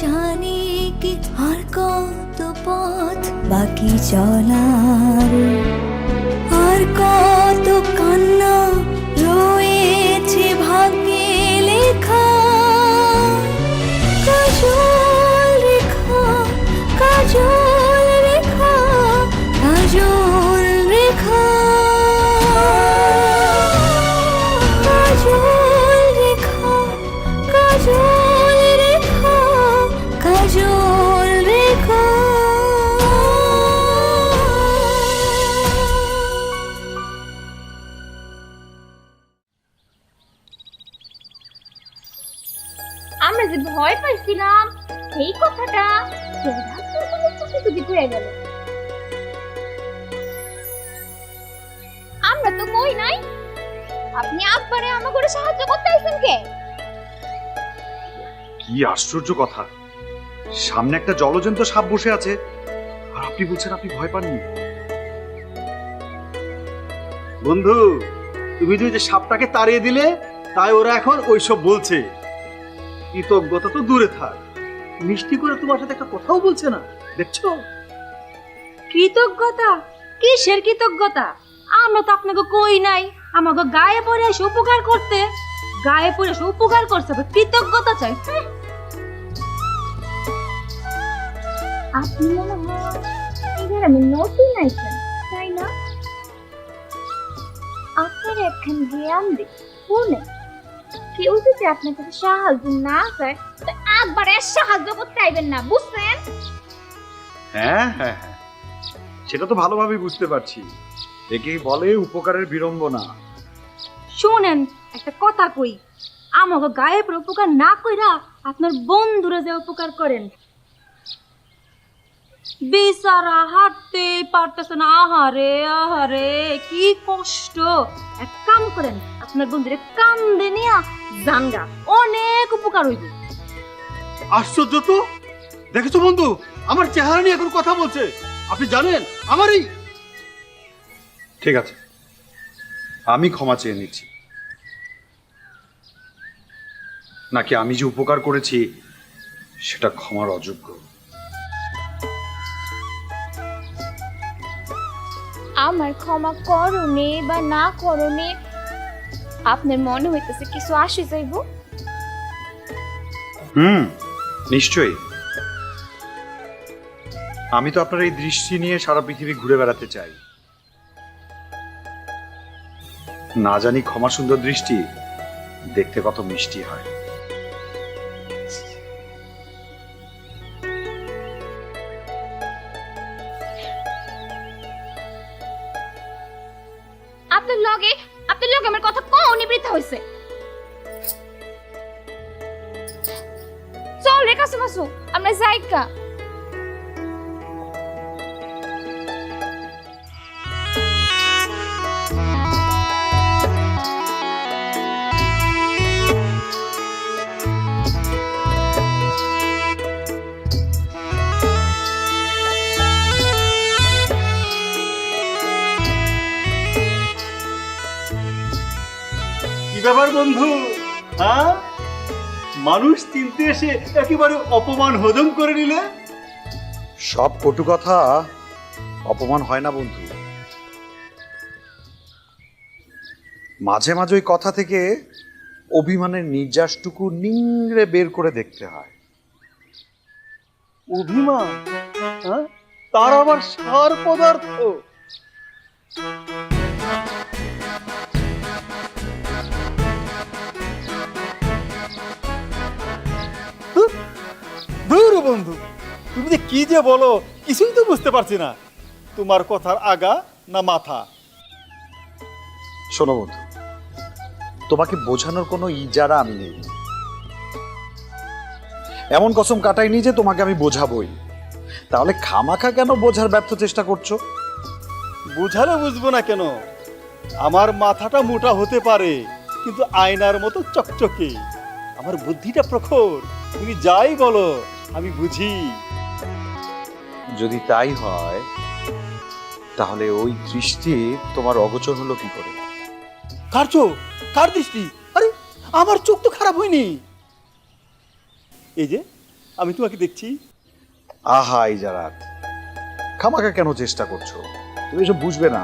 জানি কি আর কত পথ বাকি চলার, আর কত কান্না রয়েছে ভাগ্যে লেখা। কাজল রেখা, কাজল রেখা, কাজল রেখা, কাজল রেখা, কাজল রেখা, কাজল রেখা। আমরা যে ভয় পাইছিলাম এই কথাটা হয়ে গেল। আমরা তো কই নাই, আপনি আব্বারে আমাকে সাহায্য করতে আইছেন কে? কি আশ্চর্য কথা, সামনে একটা জলজন্ত সাপ বসে আছে আর আপনি বলছেন আপনি ভয় পাননি। বন্ধু, তুমি যে সাপটাকে তাড়িয়ে দিলে তাই ওরা এখন ওইসব বলছে। কৃতজ্ঞতা তো দূরে থাক, মিষ্টি করে তোমার সাথে একটা কথাও বলছে না, দেখছো? কৃতজ্ঞতা? কিসের কৃতজ্ঞতা? আমরা তো আপনাকে কই নাই আমাকে গায়ে পড়ে এসে উপকার করতে। গায়ে পড়ে এসে উপকার করছে, কৃতজ্ঞতা চাই? আপনি মনে হয় এই গ্রামে নতুন আইছেন, তাই না? আপনার একখান জ্ঞান দিই শুনে, কেউ যদি আপনার কাছে সাহায্য না চায় তো একবারে সাহায্য করতে আইবেন না, বুঝছেন? হ্যাঁ হ্যাঁ হ্যাঁ, সেটা তো ভালোভাবেই বুঝতে পারছি। একেই বলে উপকারের বিড়ম্বনা। শুনেন, একটা কথা কই, আমাকে গায়ে পড়ে উপকার না কইরা আপনার বন্ধুরা যে উপকার করেন। বেচারা হাঁটতে পারতেছে না, আহারে আহারে কি কষ্ট। এক কাম করেন, আপনার বন্ধুরে কান্দে নিয়া জাঙ্গা, অনেক উপকার হইবে। আশ্চর্য তো, দেখেছো বন্ধু, আমার চেহারা নিয়ে এখন কথা বলছে। আপনি জানেন আমারই। ঠিক আছে, আমি ক্ষমা চেয়ে নিচ্ছি। নাকি আমি যে উপকার করেছি সেটা ক্ষমার অযোগ্য? আমার ক্ষমা করনে বা না করনে আপনার মনে হইতেছে কিছু আসে যাইব? নিশ্চয়ই। আমি তো আপনার এই দৃষ্টি নিয়ে সারা পৃথিবী ঘুরে বেড়াতে চাই। না জানি ক্ষমা সুন্দর দৃষ্টি দেখতে কত মিষ্টি হয়। আপনার লগে আমার কথা কওনি বৃথা হইছে। চল রে কাসুমাসু, আমরা যাইকা। কি ব্যাপার বন্ধু, হ্যাঁ? মানুষ চিনতে এসে একেবারে অপমান হজম করে নিলে। সব কটু কথা অপমান হয় না বন্ধু। মাঝে মাঝে ওই কথা থেকে অভিমানের নির্যাসটুকু নিংড়ে বের করে দেখতে হয়। অভিমান? হ্যাঁ, তার আবার সার পদার্থ? দূর বন্ধু, তুমি যে কি যে বলো কিছুই তো বুঝতে পারছি না। তোমার কথার আগা না মাথা? শোনো বন্ধু, তোমাকে বোঝানোর কোনো ইজারা আমি নেই। এমন কসম কাটাইনি যে তোমাকে আমি বোঝাবই। তাহলে খামাখা কেন বোঝার ব্যর্থ চেষ্টা করছো? বুঝালে বুঝবো না কেন? আমার মাথাটা মোটা হতে পারে, কিন্তু আয়নার মতো চকচকে। আমার বুদ্ধিটা প্রখর। তুমি যাই বলো আমি বুঝি। যদি তাই হয় তাহলে ওই দৃষ্টি তোমার অগোচর হলো কি করে? কার চোখ? কার দৃষ্টি? আরে আমার চোখ তো খারাপ হয়নি। এই যে আমি তোমাকে দেখছি। আহা ইজারাত, খামাখা কেন চেষ্টা করছো? তুমি এসব বুঝবে না।